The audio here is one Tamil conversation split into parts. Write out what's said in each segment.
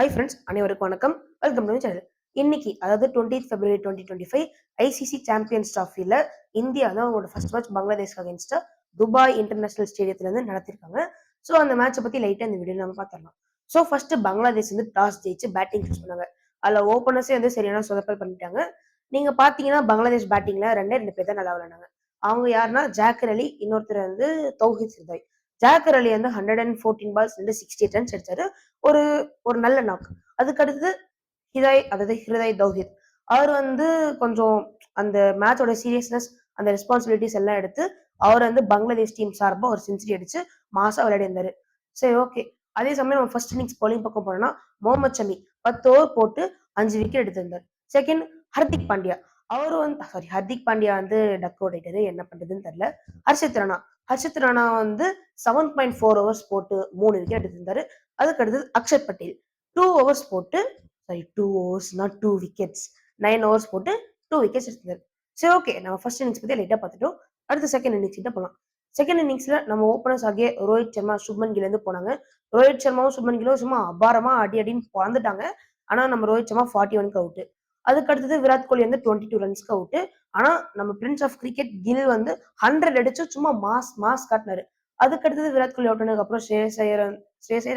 ஹாய் ஃப்ரெண்ட்ஸ், அனைவருக்கும் வணக்கம். Welcome to channel. இன்னைக்கு அதாவது 20th February 2025 ஐசிசி சாம்பியன்ஸ் டிராஃபில இந்தியா தான் அவங்களோட ஃபர்ஸ்ட் மேட்ச் பங்களாதேஷ்க்கு அகேன்ஸ்டா துபாய் இன்டர்நேஷனல் ஸ்டேடியத்துல இருந்து நடத்திருக்காங்க. ஸோ அந்த மேட்சை பத்தி லைட்டா இந்த வீடியோ நம்ம பார்த்துடலாம். ஸோ ஃபர்ஸ்ட் பங்களாதேஷ் வந்து டாஸ் ஜெயிச்சு பேட்டிங் சூஸ் பண்ணாங்க. அதுல ஓப்பனர்ஸே வந்து சரியான சொதப்பல் பண்ணிட்டாங்க. நீங்க பாத்தீங்கன்னா பங்களாதேஷ் பேட்டிங்ல ரெண்டு பேர் தான் நல்லா விளையாடுனாங்க. அவங்க யாருன்னா ஜாக்கர் அலி, இன்னொருத்தர் வந்து தௌஹித் சிர்தாய். ஜாக்கர் அலி வந்து 114 பால்ஸ் 68 ரன்ஸ் அடிச்சாரு. ஒரு ஒரு நல்ல நாக். அதுக்கு அடுத்தது ஹிருதய் தௌஹித். அவர் வந்து கொஞ்சம் அந்த மேட்சோட சீரியஸ்னஸ், அந்த ரெஸ்பான்சிபிலிட்டிஸ் எல்லாம் எடுத்து அவர் வந்து பங்களாதேஷ் டீம் சார்பா ஒரு செஞ்சுரி அடிச்சு மாசா விளையாடி இருந்தாரு. சரி, ஓகே. அதே சமயம் நம்ம ஃபர்ஸ்ட் இன்னிங்ஸ் பவுலிங் பக்கம் போனோம்னா முகமது ஷமி 10 ஓவர் போட்டு 5 விக்கெட் எடுத்திருந்தார். செகண்ட் ஹர்திக் பாண்டியா. அவரு வந்து ஹர்திக் பாண்டியா வந்து டக் அவுட் ஆயிட்டாரு. என்ன பண்றதுன்னு தெரியல. ஹர்ஷித் ராணா வந்து 7.4 ஓவர்ஸ் போட்டு 3 விக்கெட் எடுத்திருந்தாரு. அதுக்கு அடுத்தது அக்ஷர் பட்டேல் 2 ஓவர்ஸ் போட்டு 2 ஓவர்ஸ் நாட் 2 விக்கெட்ஸ் 9 ஓவர்ஸ் போட்டு 2 விக்கெட்ஸ் எடுத்திருந்தாரு. சரி, ஓகே. நம்ம ஃபர்ஸ்ட் இன்னிங்ஸ் பத்தி லைட்டா பார்த்துட்டோம். அடுத்து செகண்ட் இன்னிங்ஸ் கிட்ட போகலாம். செகண்ட் இன்னிங்ஸ்ல நம்ம ஓப்பனர்ஸ் ஆகிய ரோஹித் சர்மா, சுப்மன் கில் இருந்து போனாங்க. ரோஹித் சர்மாவும் சுப்மன் கிலும் சும்மா அபாரமா அடின்னு பறந்துட்டாங்க. ஆனா நம்ம ரோஹித் சர்மா 41க்கு அவுட். அதுக்கு அடுத்தது விராட் கோலி வந்து 22 ரன்ஸ்க்கு அவுட். ஆனா நம்ம பிரின்ஸ் ஆஃப் கிரிக்கெட் கில் வந்து 100 அடிச்சு சும்மா மாஸ் காட்டினாரு. அதுக்கு அடுத்தது விராட் கோலி அவுட் ஆனதுக்கு அப்புறம் ஸ்ரேயஸ் ஐயர்,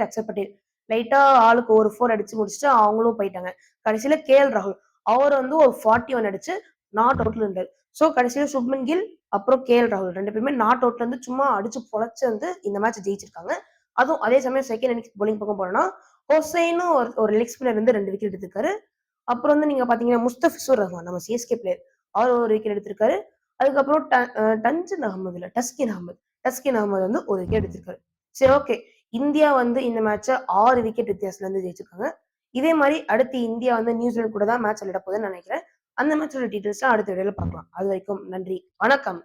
அக்ஷர் பட்டேல் லைட்டா ஆளுக்கு ஒரு 4 அடிச்சு முடிச்சுட்டு அவங்களும் போயிட்டாங்க. கடைசியில ராகுல் அவர் வந்து ஒரு 41 அடிச்சு நாட் அவுட்ல இருந்தாரு. சோ கடைசியில சுப்மன் கில் அப்புறம் ராகுல் 2 பேருமே நாட் அவுட்ல இருந்து சும்மா அடிச்சு பொழைச்சு வந்து இந்த மேட்ச் ஜெயிச்சிருக்காங்க. அதுவும் அதே சமயம் செகண்ட் இன்னிங்ஸ் போலிங் பக்கம் போனோம்னா ஹொசைனும் ஒரு லெக் ஸ்பின்னர் வந்து 2 விக்கெட் எடுத்திருக்காரு. அப்புறம் வந்து நீங்க பாத்தீங்கன்னா முஸ்தபிசுர் ரஹ்மான், நம்ம சிஎஸ்கே பிளேயர், அவர் ஒரு விக்கெட் எடுத்திருக்காரு. அதுக்கப்புறம் டஸ்கின் அகமது வந்து ஒரு விக்கெட் எடுத்திருக்காரு. சரி, ஓகே. இந்தியா வந்து இந்த மேட்ச 6 விக்கெட் வித்தியாசத்துல இருந்து ஜெயிச்சிருக்காங்க. இதே மாதிரி அடுத்து இந்தியா வந்து நியூசிலாந்து கூட தான் மேட்ச் விளையாட போகுதுன்னு நினைக்கிறேன். அந்த மேட்சோட டீடைல்ஸ் அடுத்த வீடியோல பார்க்கலாம். அது வரைக்கும் நன்றி, வணக்கம்.